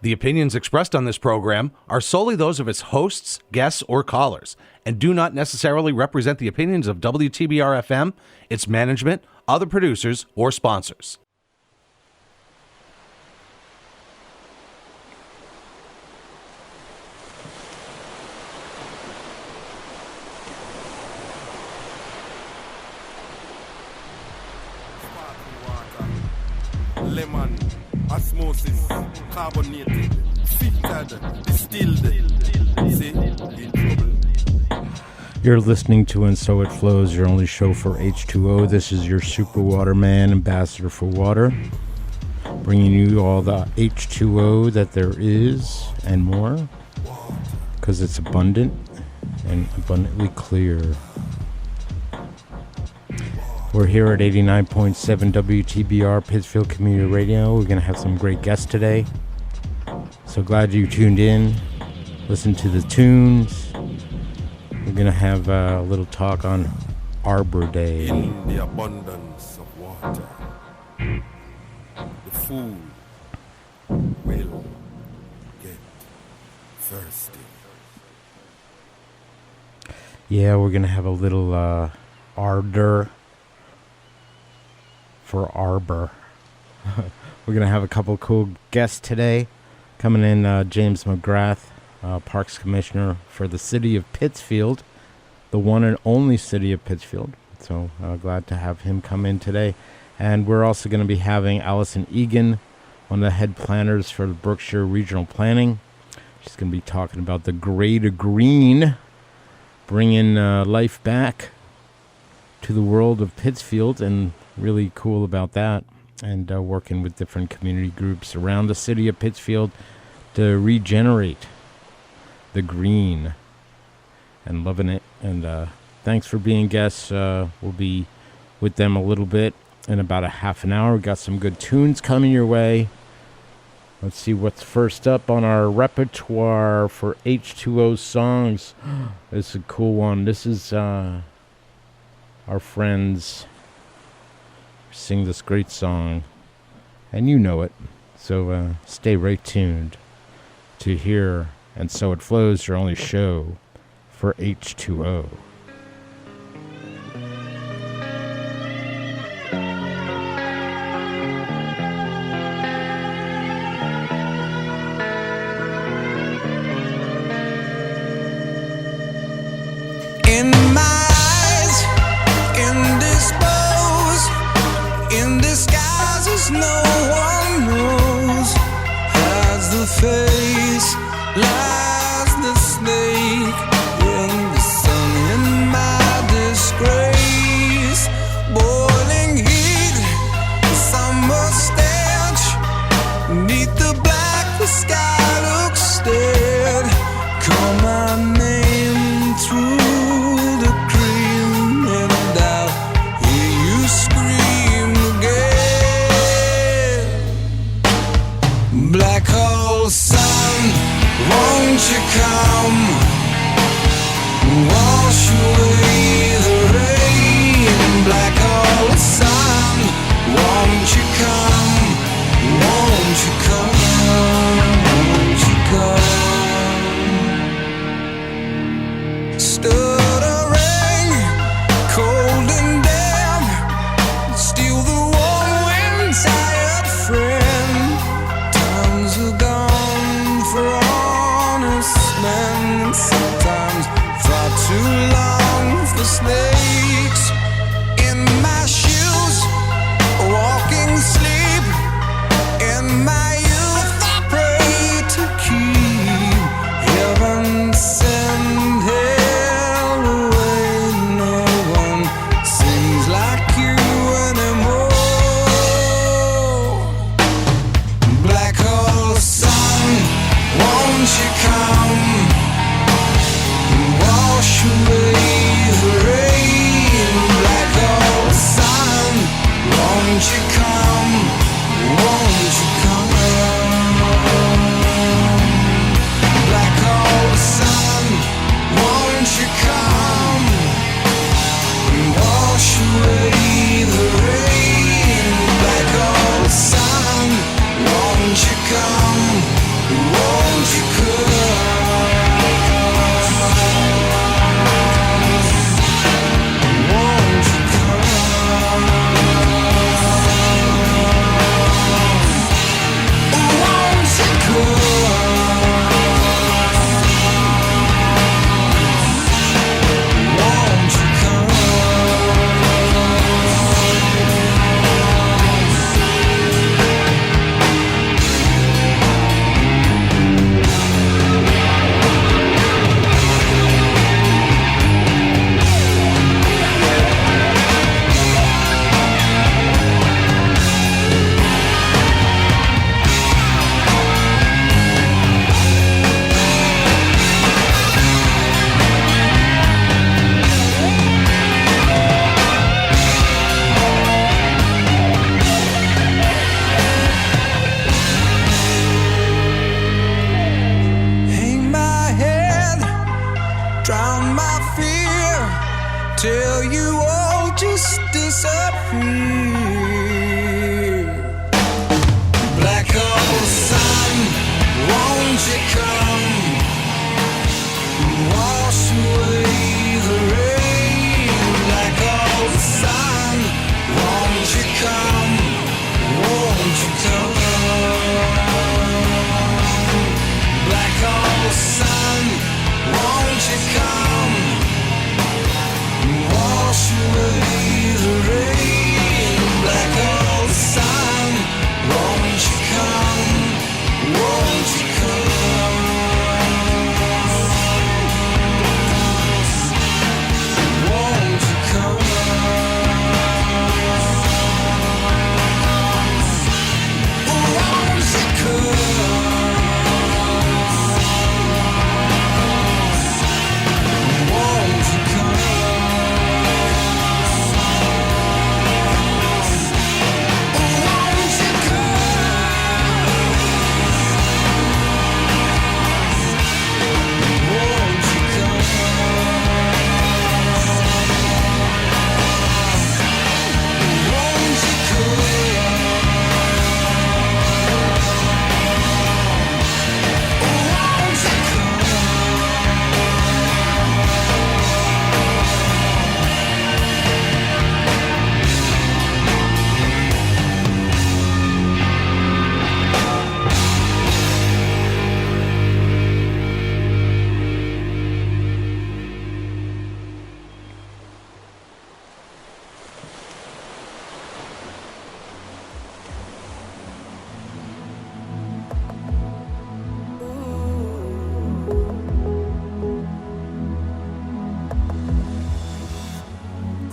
The opinions expressed on this program are solely those of its hosts, guests, or callers, and do not necessarily represent the opinions of WTBR-FM, its management, other producers, or sponsors. Lemon, osmosis, carbonated, filtered, distilled. See, in trouble. You're listening to And So It Flows, your only show for H2O. This is your super water man, ambassador for water, bringing you all the H2O that there is and more, because it's abundant and abundantly clear. We're here at 89.7 WTBR Pittsfield Community Radio. We're going to have some great guests today. So glad you tuned in. Listen to the tunes. We're going to have a little talk on Arbor Day. In the abundance of water, the fool will get thirsty. Yeah, we're going to have a little ardor for Arbor. We're going to have a couple cool guests today. Coming in, James McGrath, Parks Commissioner for the city of Pittsfield, the one and only city of Pittsfield. So glad to have him come in today. And we're also going to be having Allison Eagan, one of the head planners for the Berkshire Regional Planning. She's going to be talking about the Greater Green, bringing life back to the world of Pittsfield, and really cool about that, and working with different community groups around the city of Pittsfield to regenerate the green, and loving it. And thanks for being guests. We'll be with them a little bit in about a half an hour. We got some good tunes coming your way. Let's see what's first up on our repertoire for H2O songs. This is a cool one. This is our friends sing this great song, and you know it, so stay right tuned to hear And So It Flows, your only show for H2O. In my eyes, indisposed, in disguises no one knows, hides the face, lies the snake in the sun. In my disgrace, boiling heat, summer stench, neath the black the sky looks dead. Call my name through the cream, and I'll hear you scream again. Black hole sun, won't you come, wash away the rain. Black hole sun, won't you come, won't you come, won't you come. Stuttering, cold and damp, steal the warm wind, tired friend. Times are gone for honest men, sometimes far too long for snakes. In my shoes, walking sleep, in my youth I pray to keep heaven send hell away. No one sings like you anymore. Black hole sun, won't you come, wash away the rain.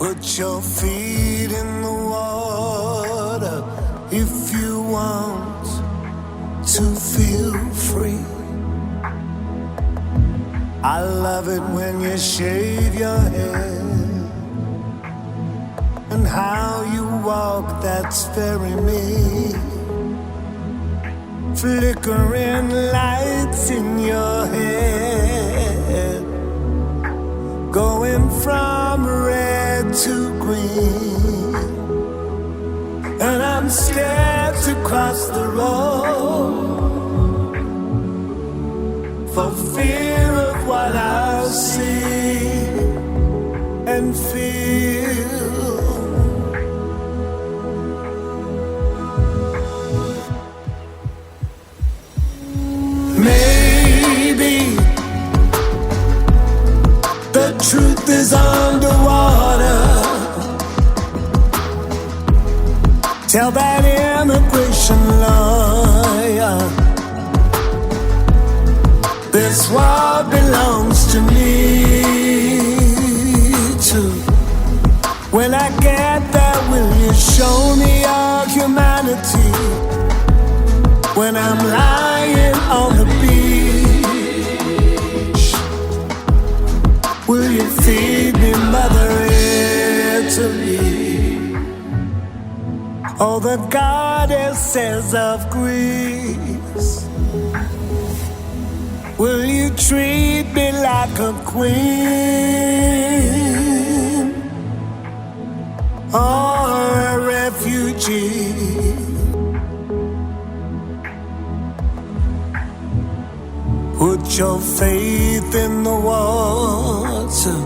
Put your feet in the water if you want to feel free. I love it when you shave your head and how you walk, that's very me. Flickering lights in your head, going from red to green. And I'm scared to cross the road for fear of what I'll see and feel. Maybe the truth is underwater. Tell that immigration lawyer this world belongs to me too. When I get there, will you show me your humanity? When I'm lying on the beach, will you feed me Mother Italy? Oh, the goddesses of Greece, will you treat me like a queen or a refugee? Put your faith in the water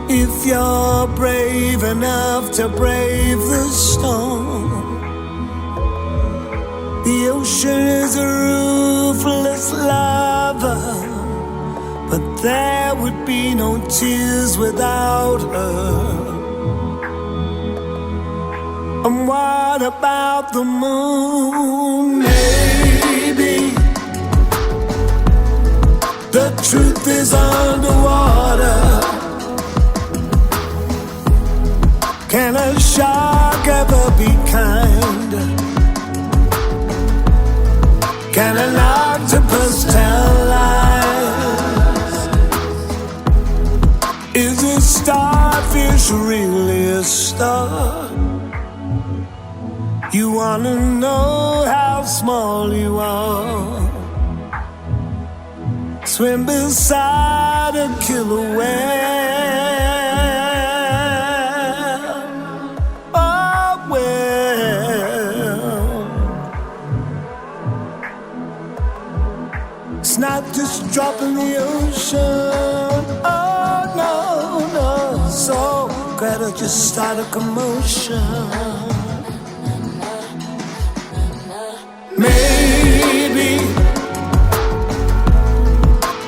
if you're brave enough to brave the storm. The ocean is a ruthless lover, but there would be no tears without her. And what about the moon? Maybe the truth is underwater. Can a shark ever be kind? Can an octopus tell lies? Is a starfish really a star? You wanna know how small you are? Swim beside a killer whale. Oh, well, it's not just drop in the ocean. Oh, no, no. So gotta just start a commotion. Maybe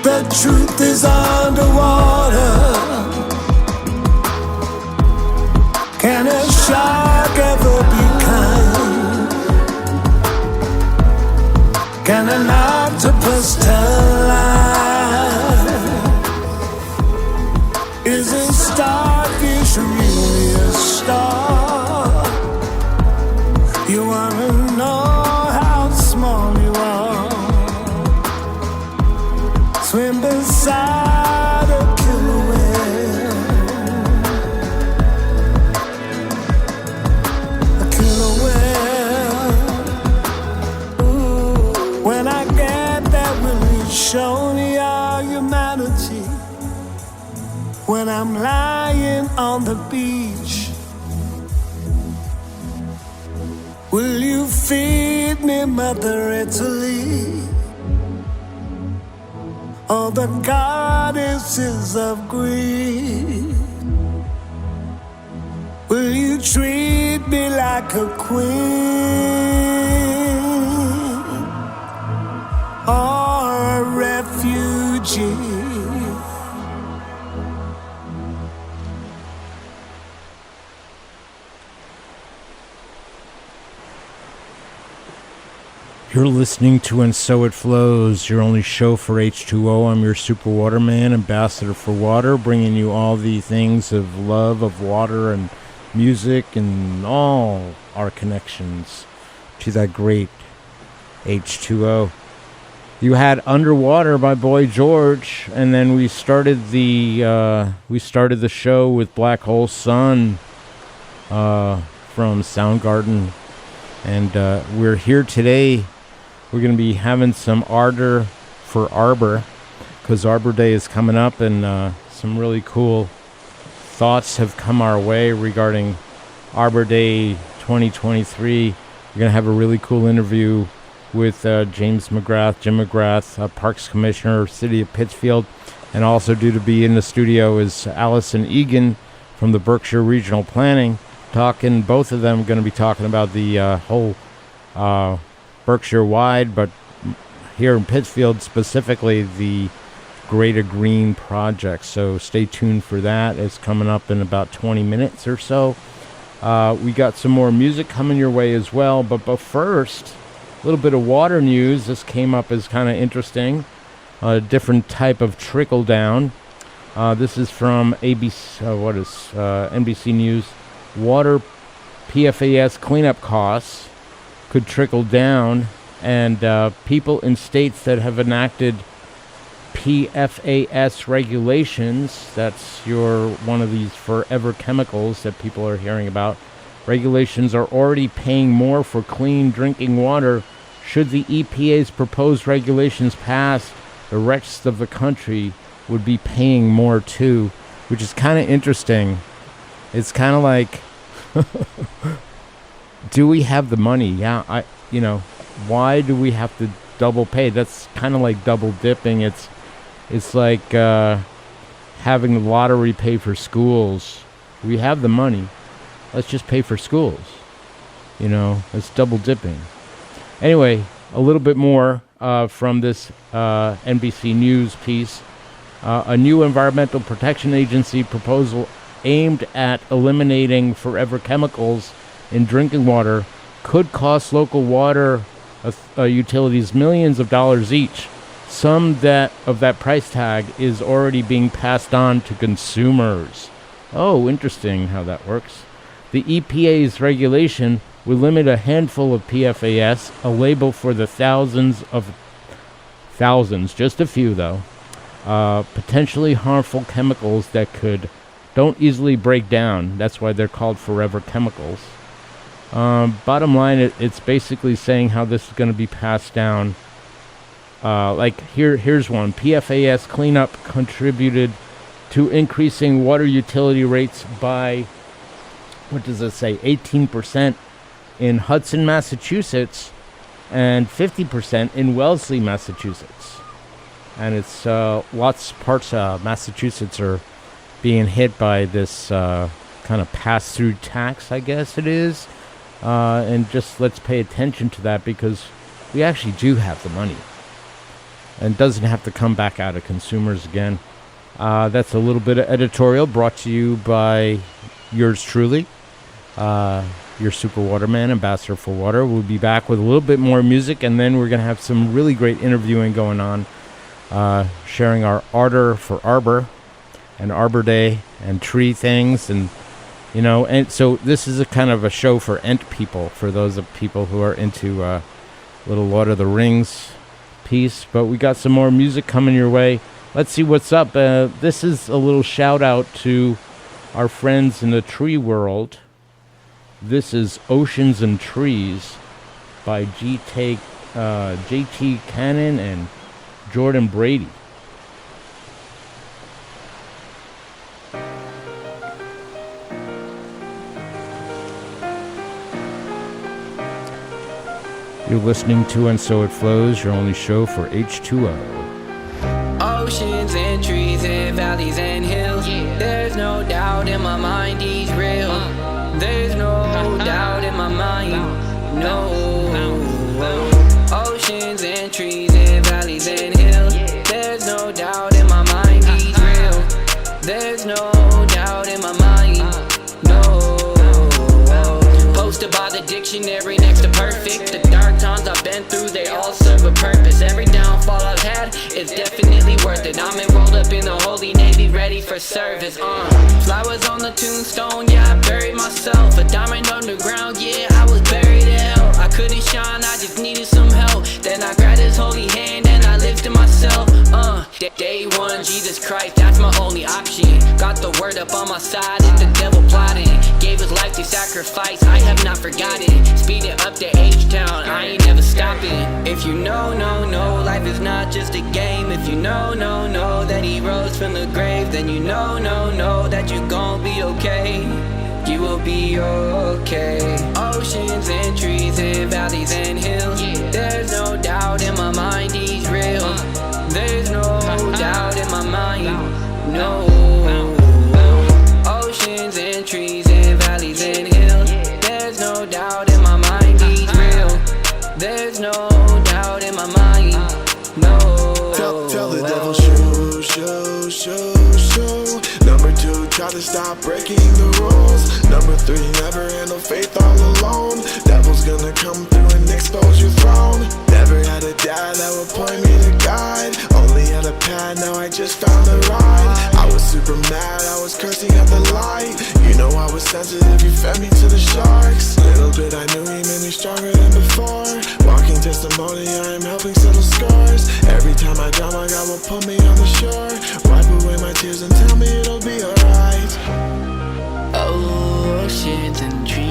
the truth is underwater. Can a shark ever be kind? Can an octopus tell lies? Is a starfish really a star? You wanna know how small you are? Swim beside a killer whale. A killer whale. Ooh. When I get there, will you show me our humanity? When I'm lying on the beach, will you feed me Mother Italy? All the goddesses of Greece, will you treat me like a queen or a refugee? You're listening to And So It Flows, your only show for H2O. I'm your super waterman, ambassador for water, bringing you all the things of love of water and music and all our connections to that great H2O. You had Underwater by Boy George, and then we started the show with Black Hole Sun from Soundgarden, and we're here today. We're going to be having some ardor for Arbor, because Arbor Day is coming up, and some really cool thoughts have come our way regarding Arbor Day 2023. We're going to have a really cool interview with Jim McGrath, Parks Commissioner, City of Pittsfield, and also due to be in the studio is Allison Eagan from the Berkshire Regional Planning. Both of them going to be talking about the whole Berkshire-wide, but here in Pittsfield specifically, the Greater Green Project. So stay tuned for that. It's coming up in about 20 minutes or so. We got some more music coming your way as well, but first, a little bit of water news. This came up as kind of interesting. A different type of trickle down. This is from NBC News. Water PFAS cleanup costs could trickle down, and people in states that have enacted PFAS regulations, that's one of these forever chemicals that people are hearing about. Regulations are already paying more for clean drinking water. Should the EPA's proposed regulations pass, the rest of the country would be paying more too, which is kind of interesting. It's kind of like, do we have the money? Yeah, why do we have to double pay? That's kind of like double dipping. It's like having the lottery pay for schools. We have the money. Let's just pay for schools. It's double dipping. Anyway, a little bit more from this NBC News piece. A new Environmental Protection Agency proposal aimed at eliminating forever chemicals in drinking water could cost local water utilities millions of dollars each. Some of that price tag is already being passed on to consumers. Oh, interesting how that works. The EPA's regulation would limit a handful of PFAS, a label for the thousands, just a few though, potentially harmful chemicals that don't easily break down. That's why they're called forever chemicals. Bottom line, it's basically saying how this is going to be passed down. Here's one. PFAS cleanup contributed to increasing water utility rates by, 18% in Hudson, Massachusetts, and 50% in Wellesley, Massachusetts. And it's parts of Massachusetts are being hit by this kind of pass-through tax, I guess it is. And just let's pay attention to that, because we actually do have the money. And doesn't have to come back out of consumers again. That's a little bit of editorial brought to you by yours truly, your Super Waterman, Ambassador for Water. We'll be back with a little bit more music, and then we're going to have some really great interviewing going on, sharing our ardor for Arbor and Arbor Day and tree things. And so this is a kind of a show for Ent people, for those of people who are into little Lord of the Rings piece. But we got some more music coming your way. Let's see what's up. This is a little shout out to our friends in the tree world. This is Oceans and Trees by JT Cannon and Jordan Brady. You're listening to And So It Flows, your only show for H2O. Oceans and trees and valleys and hills. There's no doubt in my mind he's real. There's no doubt in my mind. No. Oceans and trees and valleys and hills. There's no doubt in my mind he's real. There's no doubt in my mind. No. Posted by the dictionary next to perfect. The dark times I've been through, they all serve a purpose. Every downfall I've had is definitely worth it. I'm enrolled up in the Holy Navy, ready ready for service. Flowers on the tombstone, yeah, I buried myself. A diamond underground, yeah, I was buried in hell. I couldn't shine, I just needed some help. Then I grabbed his holy hand and I lifted myself. Day one, Jesus Christ, that's my only option. Got the word up on my side and the devil plotting. Gave his life to sacrifice, I have not forgotten. Speeding up to H-Town, I ain't never stopping. If you know, life is not just a game. If you know, that he rose from the grave, then you know, that you're gonna be okay. You will be okay. Oceans and trees and valleys and hills. There's no doubt in my mind he's real. There's no doubt in my mind. No. Oceans and trees and valleys and hills. There's no doubt in my mind he's real. There's no doubt in my mind. No. Tell the devil shoo. Number 2, try to stop breaking the rules. Number 3, never handle faith all alone. Devil's gonna come through and expose your throne. Never had a dad that would point me to God. Only had a pad, now I just found the ride. I was super mad, I was cursing at the light. You know I was sensitive, you fed me to the sharks. Little bit I knew he made me stronger than before. Walking testimony, I am helping settle scars. Every time I drown, my God will put me on the shore. Wipe away my tears and tell me it'll be alright. Oceans and trees.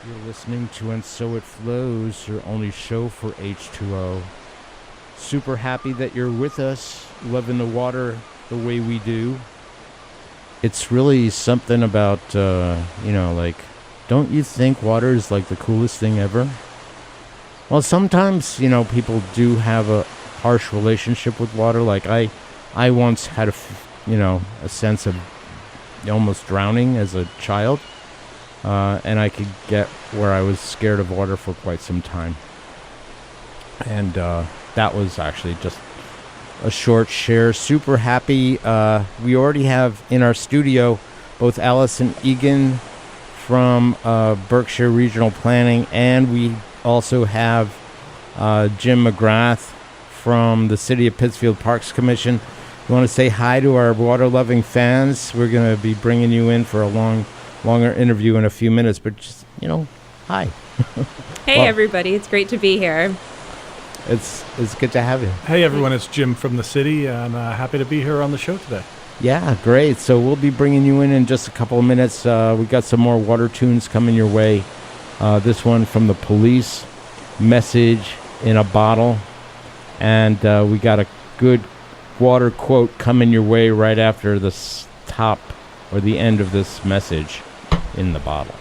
You're listening to And So It Flows, your only show for H2O. Super happy that you're with us, loving the water the way we do. It's really something about, like, don't you think water is like the coolest thing ever? Well, sometimes, people do have a harsh relationship with water. Like, I once had a sense of almost drowning as a child. And I could get where I was scared of water for quite some time. And that was actually just a short share. Super happy. We already have in our studio both Allison Eagan from Berkshire Regional Planning, and we also have Jim McGrath from the City of Pittsfield Parks Commission. You want to say hi to our water-loving fans? We're going to be bringing you in for a longer interview in a few minutes, but just, hi. Hey, everybody. It's great to be here. It's good to have you. Hey, everyone. It's Jim from the city, and happy to be here on the show today. Yeah, great. So we'll be bringing you in just a couple of minutes. We got some more water tunes coming your way. This one from the Police, Message in a Bottle. And we got a good water quote coming your way right after the top or the end of this message in the bottle.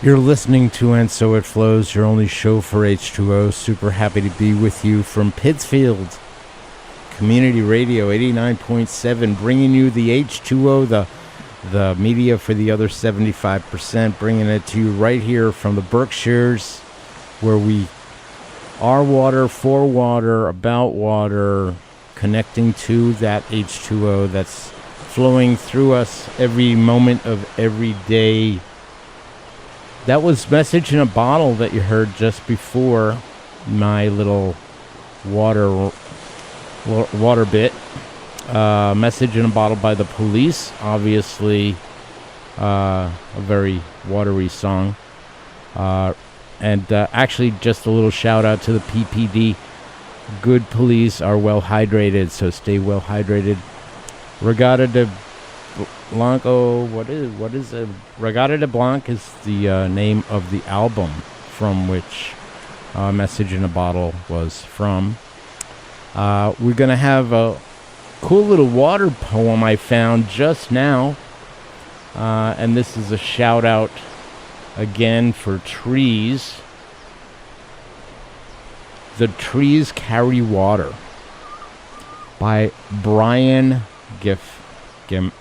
You're listening to And So It Flows, your only show for H2O. Super happy to be with you from Pittsfield Community Radio 89.7, bringing you the H2O, the media for the other 75%, bringing it to you right here from the Berkshires, where we are water, for water, about water, connecting to that H2O that's flowing through us every moment of every day. That was Message in a Bottle that you heard just before my little water bit. Message in a Bottle by the Police, obviously a very watery song. And actually just a little shout out to the PPD. Good police are well hydrated, so stay well hydrated. Regata de Blanco, what is it? Regata de Blanc is the name of the album from which Message in a Bottle was from. We're going to have a cool little water poem I found just now. And this is a shout out again for trees. The Trees Carry Water by Brian Gianfi.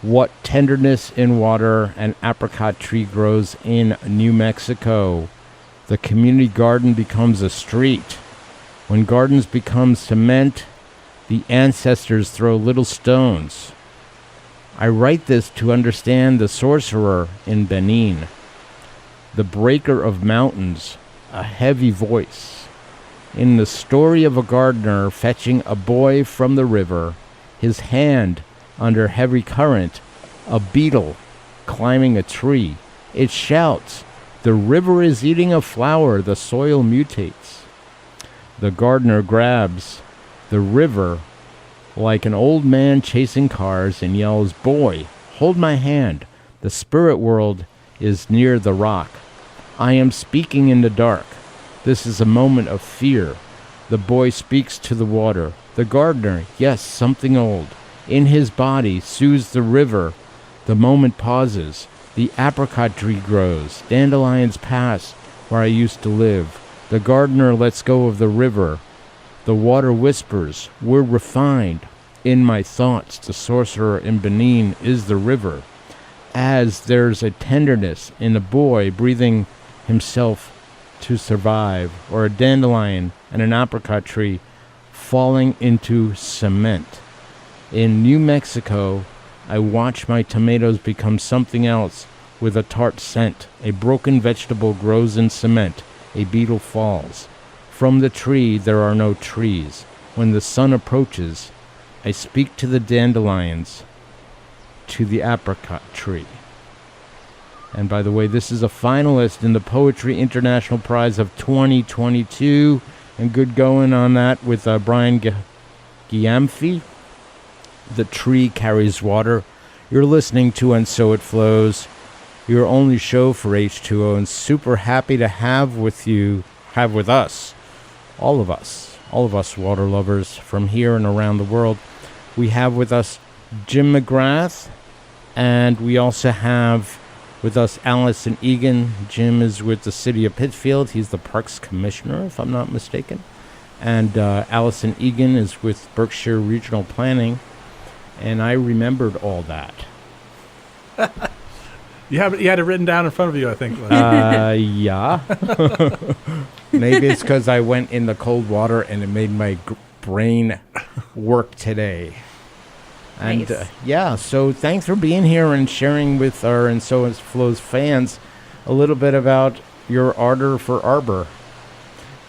What tenderness in water, an apricot tree grows in New Mexico. The community garden becomes a street. When gardens become cement, the ancestors throw little stones. I write this to understand the sorcerer in Benin, the breaker of mountains, a heavy voice. In the story of a gardener fetching a boy from the river, his hand under heavy current, a beetle climbing a tree. It shouts, "The river is eating a flower, the soil mutates." The gardener grabs the river like an old man chasing cars and yells, "Boy, hold my hand. The spirit world is near the rock. I am speaking in the dark. This is a moment of fear." The boy speaks to the water. The gardener, yes, something old, in his body soothes the river. The moment pauses. The apricot tree grows. Dandelions pass where I used to live. The gardener lets go of the river. The water whispers, "We're refined." In my thoughts, the sorcerer in Benin is the river. As there's a tenderness in a boy breathing himself to survive, or a dandelion and an apricot tree falling into cement. In New Mexico, I watch my tomatoes become something else with a tart scent. A broken vegetable grows in cement. A beetle falls. From the tree there are no trees. When the sun approaches, I speak to the dandelions, to the apricot tree. And by the way, this is a finalist in the Poetry International Prize of 2022. And good going on that with Brian Giamfi. The Tree Carries Water. You're listening to And So It Flows, your only show for H2O, and super happy to have with us, all of us water lovers from here and around the world. We have with us Jim McGrath, and we also have with us Allison Eagan. Jim is with the city of Pittsfield. He's the Parks Commissioner, if I'm not mistaken. And Allison Eagan is with Berkshire Regional Planning. And I remembered all that. You had it written down in front of you, I think. Yeah. Maybe it's because I went in the cold water and it made my brain work today. And Nice. So thanks for being here and sharing with our And So It Flows fans a little bit about your ardor for arbor.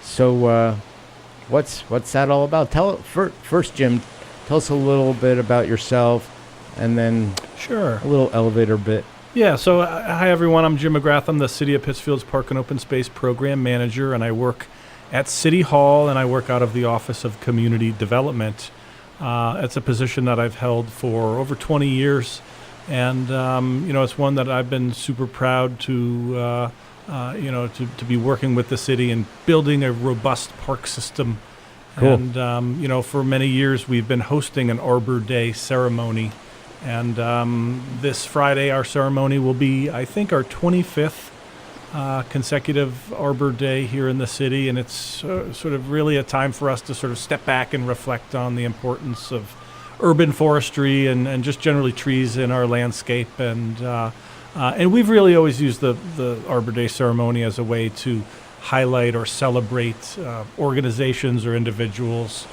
So what's that all about? First, Jim, tell us a little bit about yourself, and then Sure. a little elevator bit. Yeah, so hi everyone, I'm Jim McGrath. I'm the City of Pittsfield's Park and Open Space Program Manager, and I work at City Hall, and I work out of the Office of Community Development. It's a position that I've held for over 20 years, and it's one that I've been super proud to be working with the city and building a robust park system. Cool. And for many years we've been hosting an Arbor Day ceremony. And this Friday, our ceremony will be, I think, our 25th consecutive Arbor Day here in the city, and it's sort of really a time for us to sort of step back and reflect on the importance of urban forestry and just generally trees in our landscape. And we've really always used the Arbor Day ceremony as a way to highlight or celebrate organizations or individuals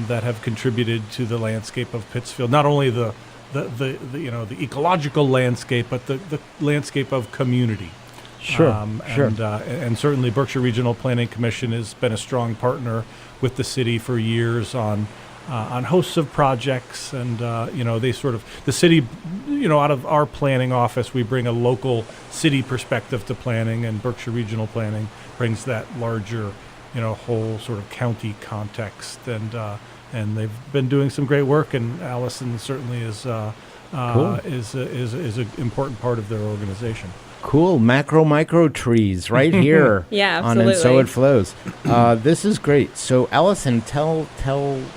that have contributed to the landscape of Pittsfield. Not only the ecological landscape, but the landscape of community. Sure. And certainly Berkshire Regional Planning Commission has been a strong partner with the city for years on hosts of projects, and they sort of, the city, out of our planning office, we bring a local city perspective to planning, and Berkshire Regional Planning brings that larger, whole sort of county context, and they've been doing some great work, and Allison certainly is an important part of their organization. Cool. Micro trees right here. Yeah, on absolutely. And So It Flows. This is great. So, Allison, tell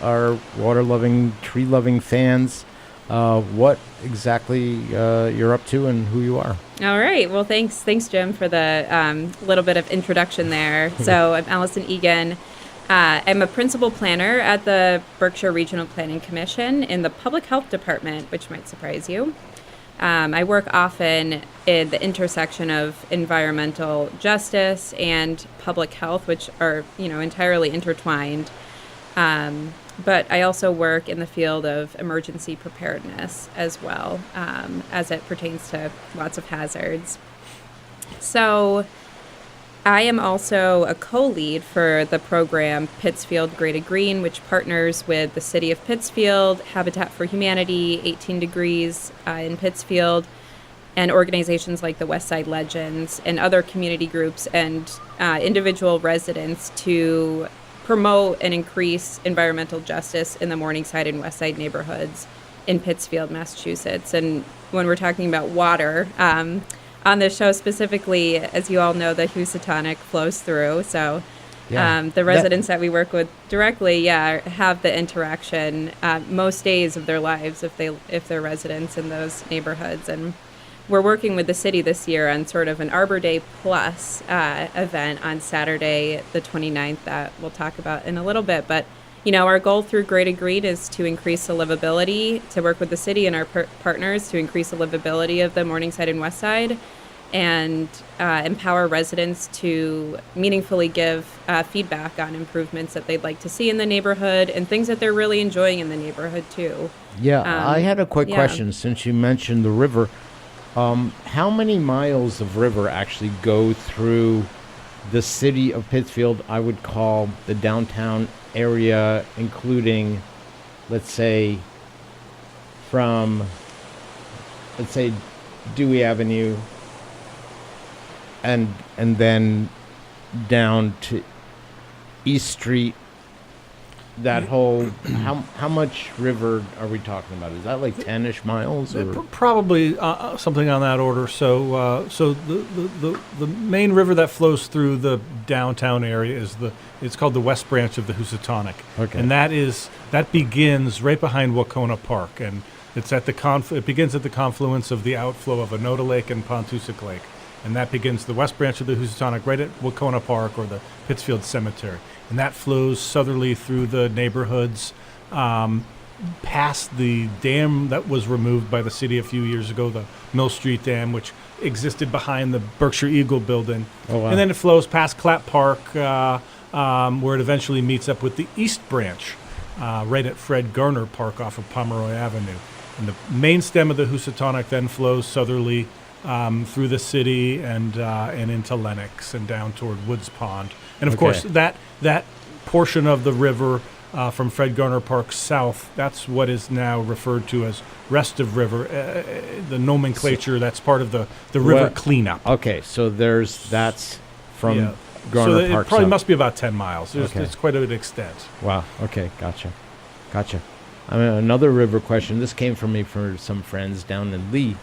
our water-loving, tree-loving fans what exactly you're up to and who you are. All right. Well, thanks, Jim, for the little bit of introduction there. So I'm Allison Eagan. I'm a principal planner at the Berkshire Regional Planning Commission in the Public Health Department, which might surprise you. I work often in the intersection of environmental justice and public health, which are, entirely intertwined. But I also work in the field of emergency preparedness as well, as it pertains to lots of hazards. So I am also a co-lead for the program Pittsfield Graded Green, which partners with the City of Pittsfield, Habitat for Humanity, 18 Degrees in Pittsfield, and organizations like the Westside Legends and other community groups and individual residents to promote and increase environmental justice in the Morningside and Westside neighborhoods in Pittsfield, Massachusetts. And when we're talking about water, on this show specifically, as you all know, the Housatonic flows through. So the residents that we work with directly, have the interaction most days of their lives if they're residents in those neighborhoods. And we're working with the city this year on sort of an Arbor Day Plus event on Saturday, the 29th, that we'll talk about in a little bit. But our goal through Graded Green is to increase the livability, to work with the city and our partners to increase the livability of the Morningside and Westside, and empower residents to meaningfully give feedback on improvements that they'd like to see in the neighborhood and things that they're really enjoying in the neighborhood too. Yeah, I had a quick question since you mentioned the river. How many miles of river actually go through the city of Pittsfield? I would call the downtown area, including, let's say, from, Dewey Avenue, and then down to East Street. That whole, how much river are we talking about? Is that like 10-ish miles? Or? Probably something on that order. So the main river that flows through the downtown area it's called the West Branch of the Housatonic. Okay. And that begins right behind Wacona Park, and it's at it begins at the confluence of the outflow of Onoda Lake and Pontusic Lake. And that begins the West Branch of the Housatonic right at Wacona Park or the Pittsfield Cemetery. And that flows southerly through the neighborhoods, past the dam that was removed by the city a few years ago, the Mill Street Dam, which existed behind the Berkshire Eagle building. Oh, wow. And then it flows past Clapp Park, where it eventually meets up with the East Branch, right at Fred Garner Park off of Pomeroy Avenue. And the main stem of the Housatonic then flows southerly through the city and into Lenox and down toward Woods Pond. And of course, that portion of the river from Fred Garner Park south, that's what is now referred to as Restive River. The nomenclature, that's part of the river cleanup. Okay, so that's from Garner so Park. It probably south. must be about 10 miles. It's quite a bit extent. Wow, okay, gotcha. I mean, another river question. This came from me for some friends down in Lee.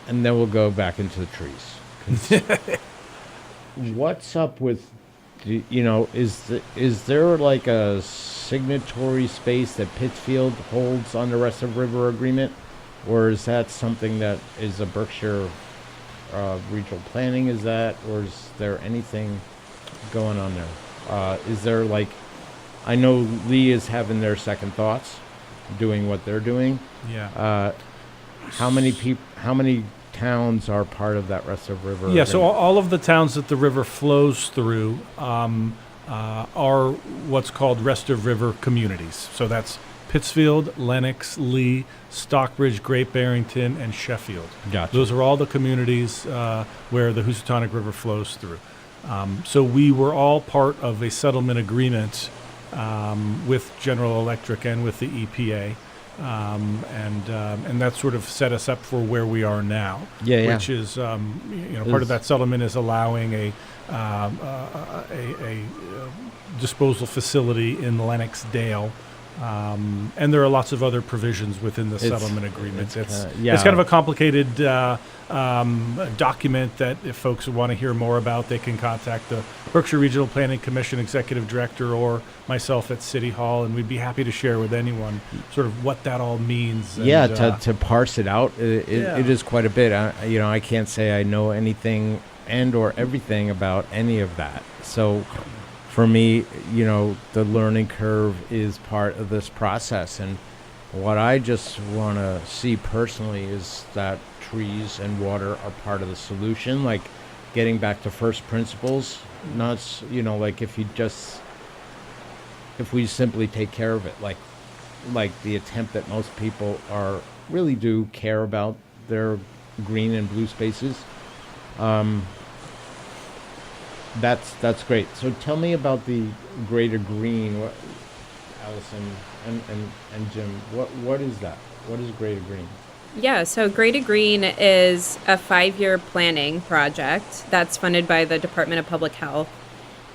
And then we'll go back into the trees. What's up with, is there like a signatory space that Pittsfield holds on the Rest of River Agreement, or is that something that is a Berkshire regional planning? Is that, or is there anything going on there? Is there like, I know Lee is having their second thoughts, doing what they're doing. Yeah. How many towns are part of that Rest of River? Yeah, so agreement? all of the towns that the river flows through are what's called Rest of River communities. So that's Pittsfield, Lenox, Lee, Stockbridge, Great Barrington, and Sheffield. Gotcha. Those are all the communities where the Housatonic River flows through. So we were all part of a settlement agreement with General Electric and with the EPA. And that sort of set us up for where we are now. Yeah. Which is, part of that settlement is allowing a disposal facility in Lenoxdale. And there are lots of other provisions within the settlement agreement. It's kind of a complicated document that if folks want to hear more about, they can contact the Berkshire Regional Planning Commission Executive Director or myself at City Hall, and we'd be happy to share with anyone sort of what that all means. And, to parse it out, it is quite a bit. I can't say I know anything and or everything about any of that. So for me, the learning curve is part of this process. And what I just want to see personally is that trees and water are part of the solution, like getting back to first principles, not, like if we simply take care of it, like the attempt that most people really do care about their green and blue spaces. That's great. So tell me about the Greater Green, Allison and Jim. What is that? What is Greater Green? Yeah, so Greater Green is a 5-year planning project that's funded by the Department of Public Health,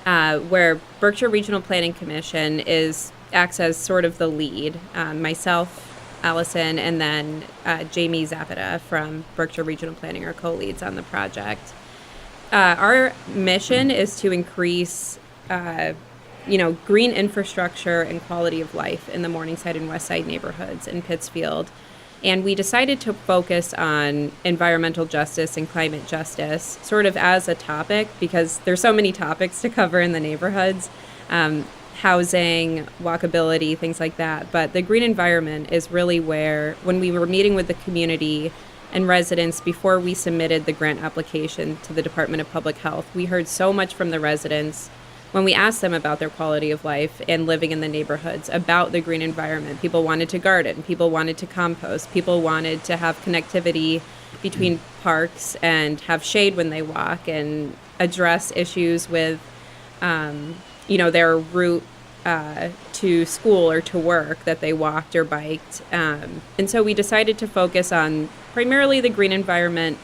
where Berkshire Regional Planning Commission acts as sort of the lead. Myself, Allison, and then Jamie Zapata from Berkshire Regional Planning are co-leads on the project. Our mission is to increase, green infrastructure and quality of life in the Morningside and Westside neighborhoods in Pittsfield. And we decided to focus on environmental justice and climate justice sort of as a topic because there's so many topics to cover in the neighborhoods, housing, walkability, things like that. But the green environment is really where, when we were meeting with the community and residents before we submitted the grant application to the Department of Public Health, we heard so much from the residents when we asked them about their quality of life and living in the neighborhoods, about the green environment. People wanted to garden, people wanted to compost, people wanted to have connectivity between parks and have shade when they walk and address issues with, their route to school or to work that they walked or biked. And so we decided to focus on primarily the green environment.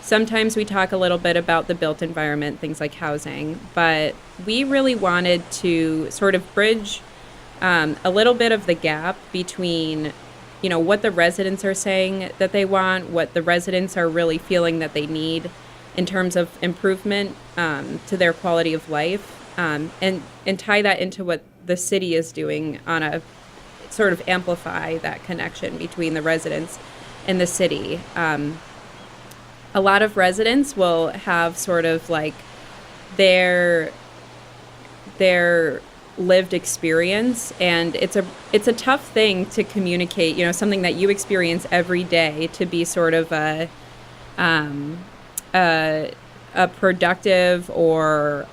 Sometimes we talk a little bit about the built environment, things like housing, but we really wanted to sort of bridge a little bit of the gap between, what the residents are saying that they want, what the residents are really feeling that they need in terms of improvement to their quality of life, and tie that into what the city is doing on a sort of amplify that connection between the residents and the city. A lot of residents will have sort of like their lived experience, and it's a tough thing to communicate, something that you experience every day, to be sort of a productive or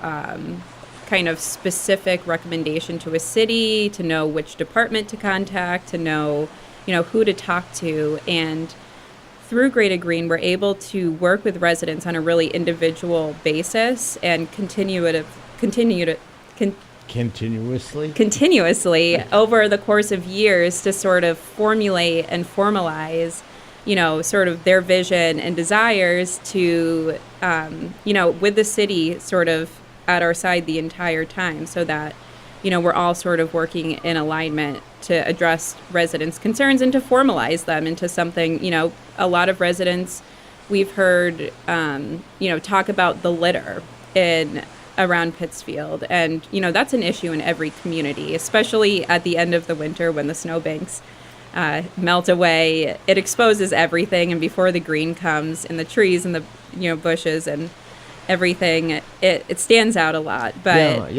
kind of specific recommendation to a city, to know which department to contact, to know, who to talk to. And through Greater Green, we're able to work with residents on a really individual basis and continuously over the course of years to sort of formulate and formalize, sort of their vision and desires to, with the city sort of at our side the entire time, so that, we're all sort of working in alignment to address residents' concerns and to formalize them into something. A lot of residents we've heard, talk about the litter in around Pittsfield. And, that's an issue in every community, especially at the end of the winter when the snowbanks melt away. It exposes everything, and before the green comes in the trees and the bushes and everything, it stands out a lot. But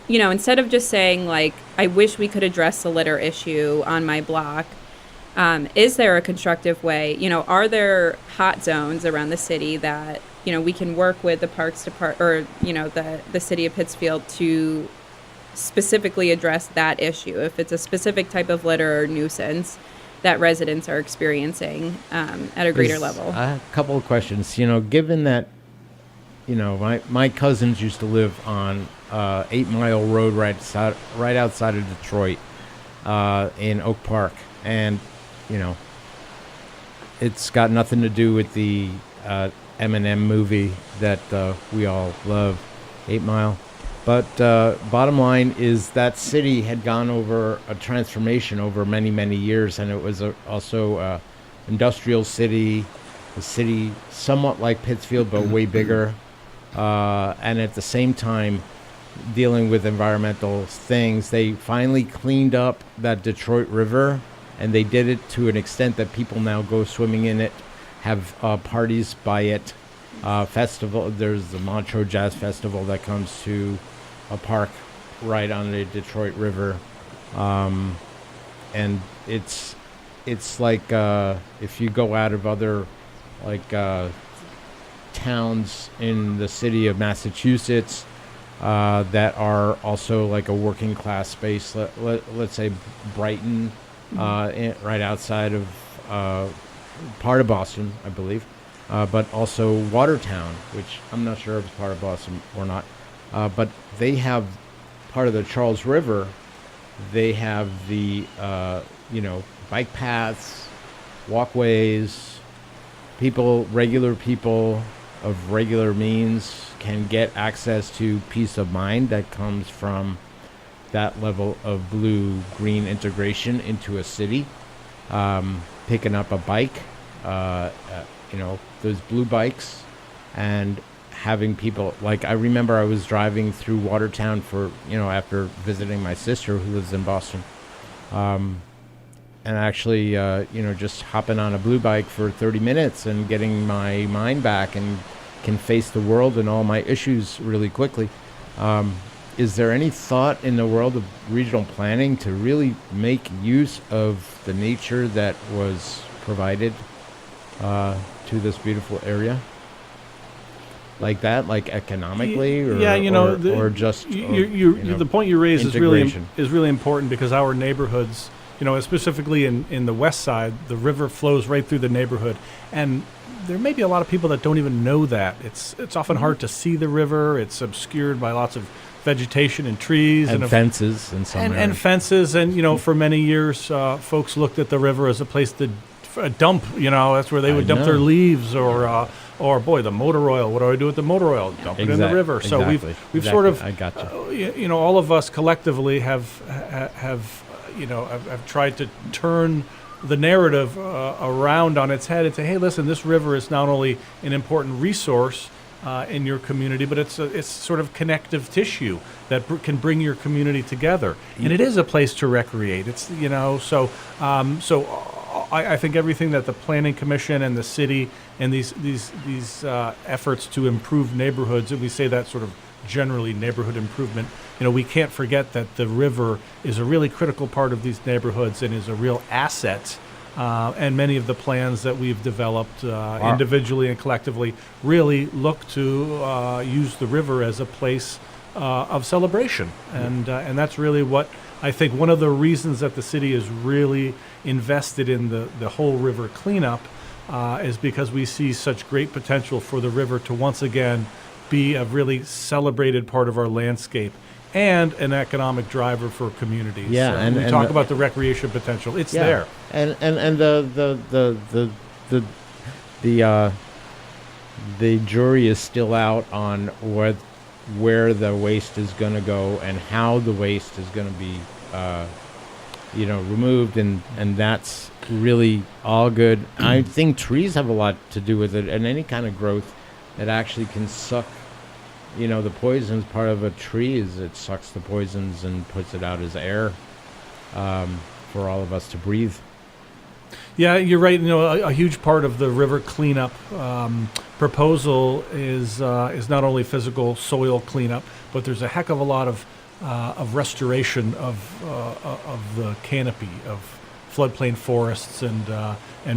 instead of just saying like, I wish we could address the litter issue on my block, is there a constructive way? Are there hot zones around the city that we can work with the Parks Department or the city of Pittsfield to specifically address that issue if it's a specific type of litter or nuisance that residents are experiencing at a greater level? A couple of questions. Given that, my cousins used to live on 8 Mile Road right outside of Detroit in Oak Park. And, it's got nothing to do with the M&M movie that we all love, 8 Mile. But bottom line is that city had gone over a transformation over many, many years, and it was also an industrial city, a city somewhat like Pittsfield, but way bigger. And at the same time, dealing with environmental things, they finally cleaned up that Detroit River, and they did it to an extent that people now go swimming in it, have parties by it. Festival. There's the Montreux Jazz Festival that comes to a park right on the Detroit River, and it's like if you go out of other towns in the city of Massachusetts that are also like a working class space. Let's say Brighton, right outside of part of Boston, I believe. But also Watertown, which I'm not sure if it's part of Boston or not. But they have part of the Charles River. They have the, bike paths, walkways. Regular people of regular means can get access to peace of mind that comes from that level of blue-green integration into a city. Picking up a bike, those blue bikes, and having people, I remember I was driving through Watertown for, after visiting my sister who lives in Boston, and actually, just hopping on a blue bike for 30 minutes and getting my mind back and can face the world and all my issues really quickly. Is there any thought in the world of regional planning to really make use of the nature that was provided to this beautiful area? Like that, like economically, or the point you raise is really important, because our neighborhoods, specifically in the west side, the river flows right through the neighborhood, and there may be a lot of people that don't even know that. It's often hard to see the river. It's obscured by lots of vegetation and trees and fences and fences, and for many years folks looked at the river as a place to dump. That's where they would dump their leaves, or boy, the motor oil. What do I do with the motor oil? Dump it in the river. So we've sort of, I got you. All of us collectively have tried to turn the narrative around on its head and say, hey, listen, this river is not only an important resource in your community, but it's sort of connective tissue that can bring your community together, and it is a place to recreate. It's I think everything that the Planning Commission and the city and these efforts to improve neighborhoods, and we say that sort of generally neighborhood improvement, we can't forget that the river is a really critical part of these neighborhoods and is a real asset. And many of the plans that we've developed individually and collectively really look to use the river as a place of celebration. And that's really what I think one of the reasons that the city is really invested in the whole river cleanup is because we see such great potential for the river to once again be a really celebrated part of our landscape and an economic driver for communities. Yeah, so and we talk about the recreation potential. It's there. And the jury is still out on where the waste is going to go and how the waste is going to be removed, and that's really all good. I think trees have a lot to do with it, and any kind of growth that actually can suck the poisons part of a tree is it sucks the poisons and puts it out as air for all of us to breathe. Yeah, you're right. A huge part of the river cleanup proposal is not only physical soil cleanup, but there's a heck of a lot of restoration of the canopy of floodplain forests and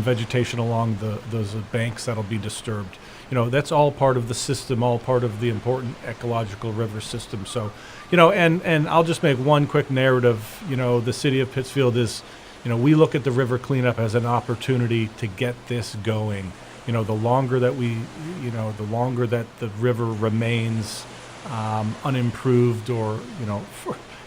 vegetation along those banks that'll be disturbed. That's all part of the system, all part of the important ecological river system. So, and I'll just make one quick narrative. The city of Pittsfield is, we look at the river cleanup as an opportunity to get this going. The longer that the longer that the river remains unimproved or,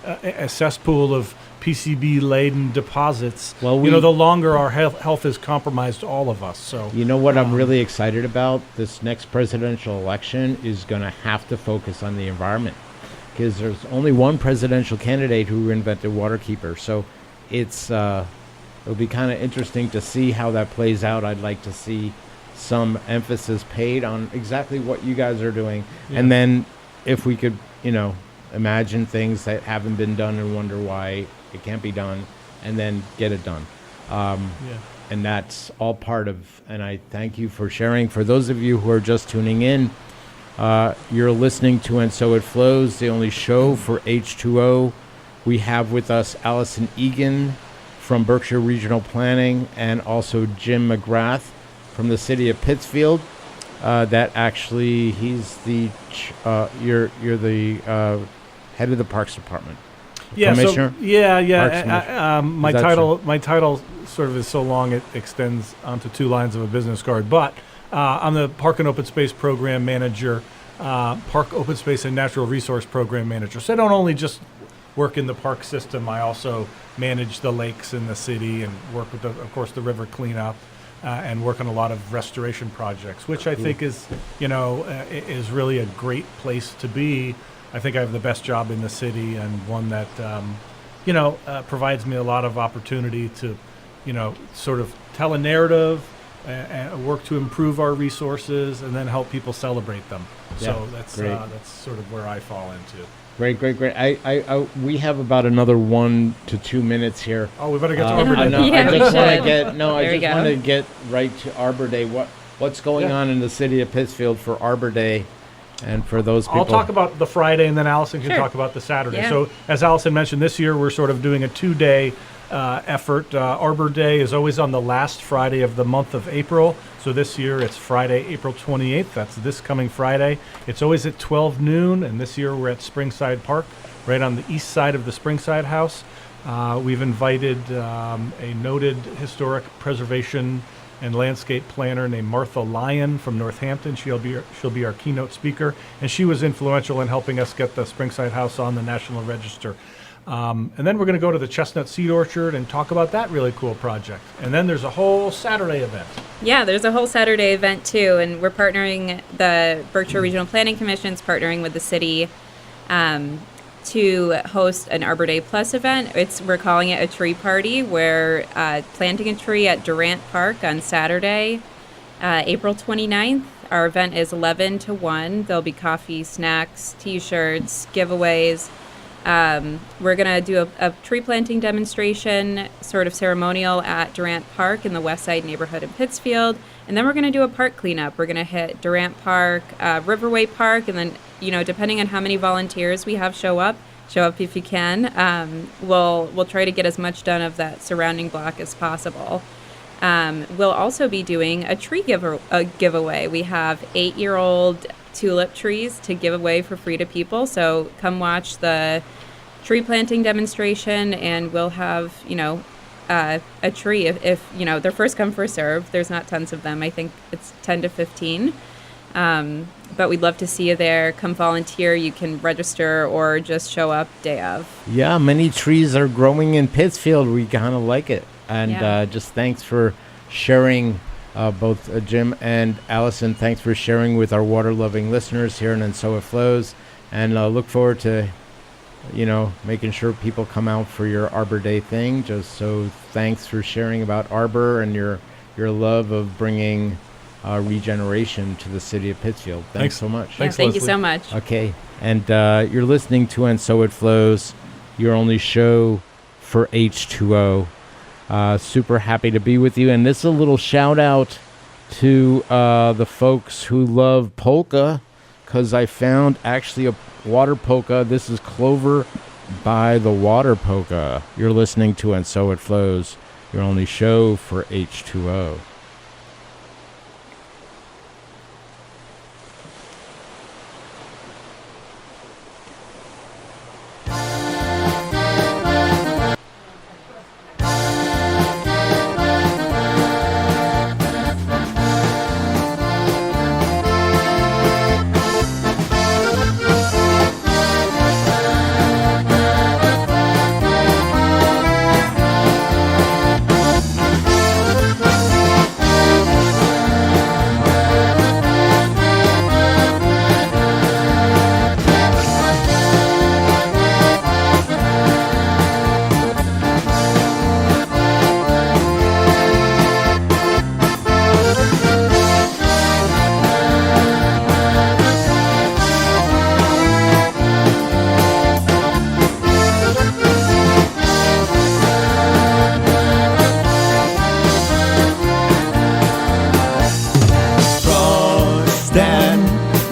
a cesspool of PCB-laden deposits, the longer our health is compromised, all of us. So what I'm really excited about this next presidential election is going to have to focus on the environment, because there's only one presidential candidate who invented Waterkeeper. So it'll be kind of interesting to see how that plays out. I'd like to see some emphasis paid on exactly what you guys are doing, and then if we could, imagine things that haven't been done and wonder why it can't be done, and then get it done. And that's all part of, and I thank you for sharing. For those of you who are just tuning in, you're listening to And So It Flows, the only show for H2O. We have with us Allison Eagan from Berkshire Regional Planning, and also Jim McGrath from the city of Pittsfield. That actually, he's the you're the head of the Parks Department. Commissioner? My title sort of is so long it extends onto two lines of a business card. But I'm the Park and Open Space Program Manager, Park Open Space and Natural Resource Program Manager. So I don't only just work in the park system, I also manage the lakes in the city and work with, of course, the river cleanup. And work on a lot of restoration projects, which I think is really a great place to be. I think I have the best job in the city, and one that, provides me a lot of opportunity to, sort of tell a narrative and work to improve our resources and then help people celebrate them. So that's sort of where I fall into. Great. We have about another 1 to 2 minutes here. Oh, we better get to Arbor Day. I just want to get right to Arbor Day. What's going on in the city of Pittsfield for Arbor Day, and for those people? I'll talk about the Friday, and then Allison can talk about the Saturday. Yeah. So, as Allison mentioned, this year we're sort of doing a 2-day effort. Arbor Day is always on the last Friday of the month of April. So this year it's Friday, April 28th. That's this coming Friday. It's always at 12 noon, and this year we're at Springside Park, right on the east side of the Springside House. We've invited a noted historic preservation and landscape planner named Martha Lyon from Northampton. She'll be our keynote speaker, and she was influential in helping us get the Springside House on the National Register. And then we're going to go to the Chestnut Seed Orchard and talk about that really cool project. And then there's a whole Saturday event. Yeah, there's a whole Saturday event too, and we're partnering, the Berkshire Regional Planning Commission's partnering with the city to host an Arbor Day Plus event. We're calling it a tree party. We're planting a tree at Durant Park on Saturday, April 29th. Our event is 11 to 1. There'll be coffee, snacks, T-shirts, giveaways. We're going to do a tree planting demonstration, sort of ceremonial at Durant Park in the West Side neighborhood in Pittsfield. And then we're going to do a park cleanup. We're going to hit Durant Park, Riverway Park, and then, depending on how many volunteers we have show up if you can. We'll try to get as much done of that surrounding block as possible. We'll also be doing a tree giveaway. We have 8-year-old tulip trees to give away for free to people. So come watch the tree planting demonstration, and we'll have, a tree if they're first come, first serve. There's not tons of them. I think it's 10 to 15. But we'd love to see you there. Come volunteer. You can register or just show up day of. Yeah, many trees are growing in Pittsfield. We kind of like it. And just thanks for sharing, both Jim and Allison. Thanks for sharing with our water-loving listeners here, and So It Flows. And look forward to, making sure people come out for your Arbor Day thing. Just so thanks for sharing about Arbor and your love of bringing regeneration to the city of Pittsfield. Thanks so much. Thanks, Thank you Leslie. so much. Okay, and you're listening to And So It Flows, your only show for H2O. Super happy to be with you, and this is a little shout out to the folks who love polka, because I found actually a water polka. This is Clover by the Water Polka. You're listening to And So It Flows, your only show for H2O.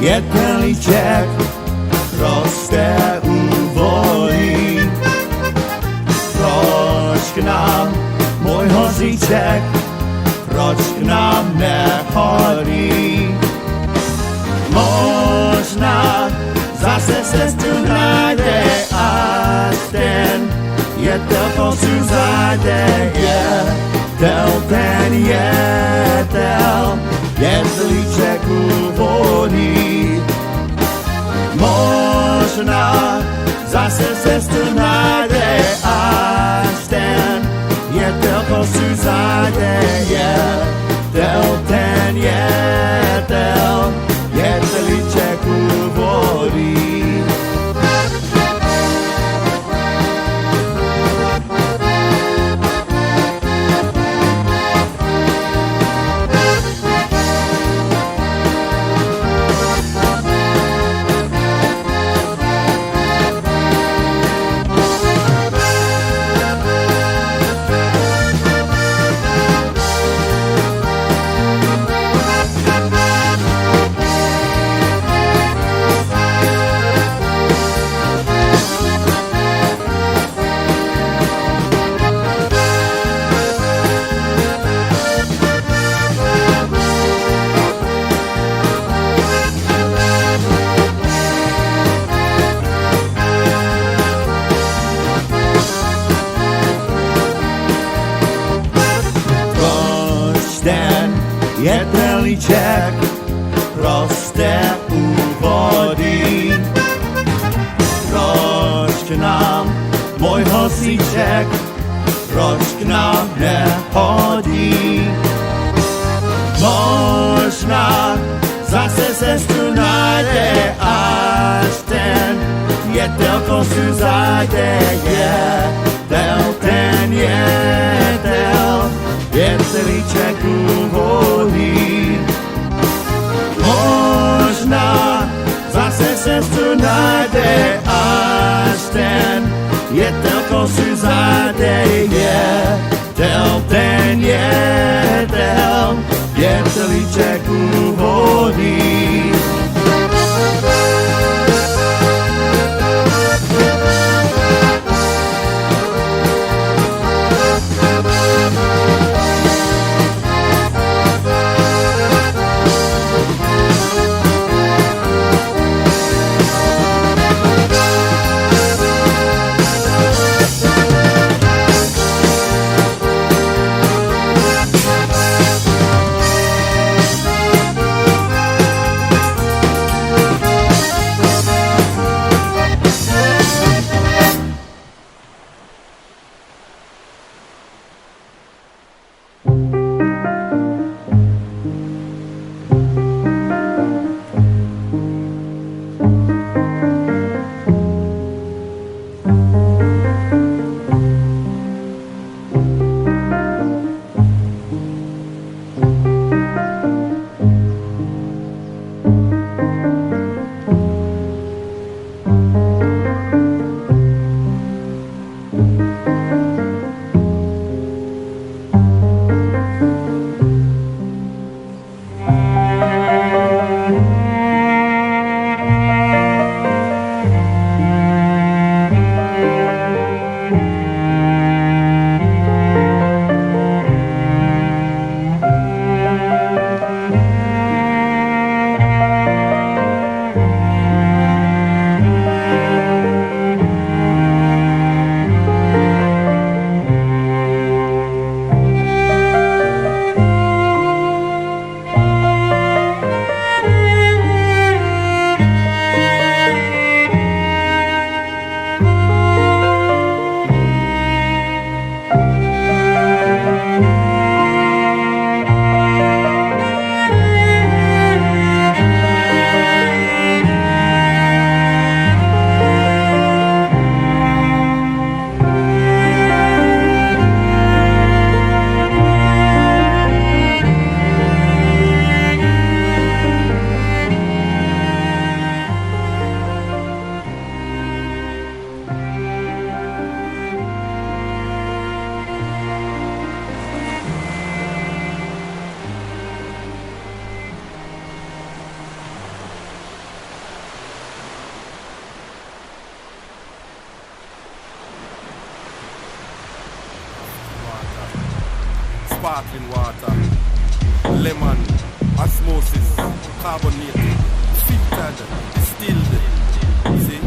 Jetelíček roste u volí. Proč k nám, můj hozíček, proč k nám nechodí? Možná zase cestu najde, až ten jetel posud zajde. Ten jetel, jetelíček u volí. Možná zase cestu najde, až ten jetel posud zajde. Ten jetel, jetelíček u volí. Jetelíček roste u vody. Proč k nám, můj hosíček, proč k nám nehodí? Možná zase cestu najde, až ten jetel posud zajde. Ten jetel, jetelíček u volí. Možná zase cestu najde, až ten jetel posud zajde. Ten jetel, jetelíček u volí. sparkling water, lemon, osmosis, carbonated, filtered, distilled. See?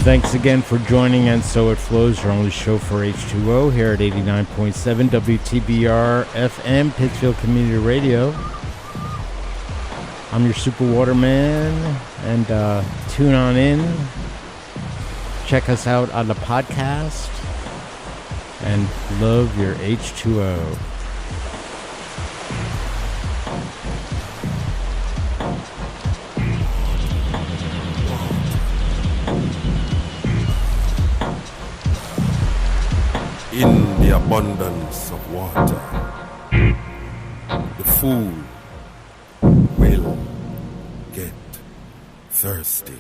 Thanks again for joining And So It Flows, your only show for H2O here at 89.7 WTBR-FM, Pittsfield Community Radio. I'm your Super Waterman, and tune on in. Check us out on the podcast, and love your H2O. In the abundance of water, the fool will get thirsty.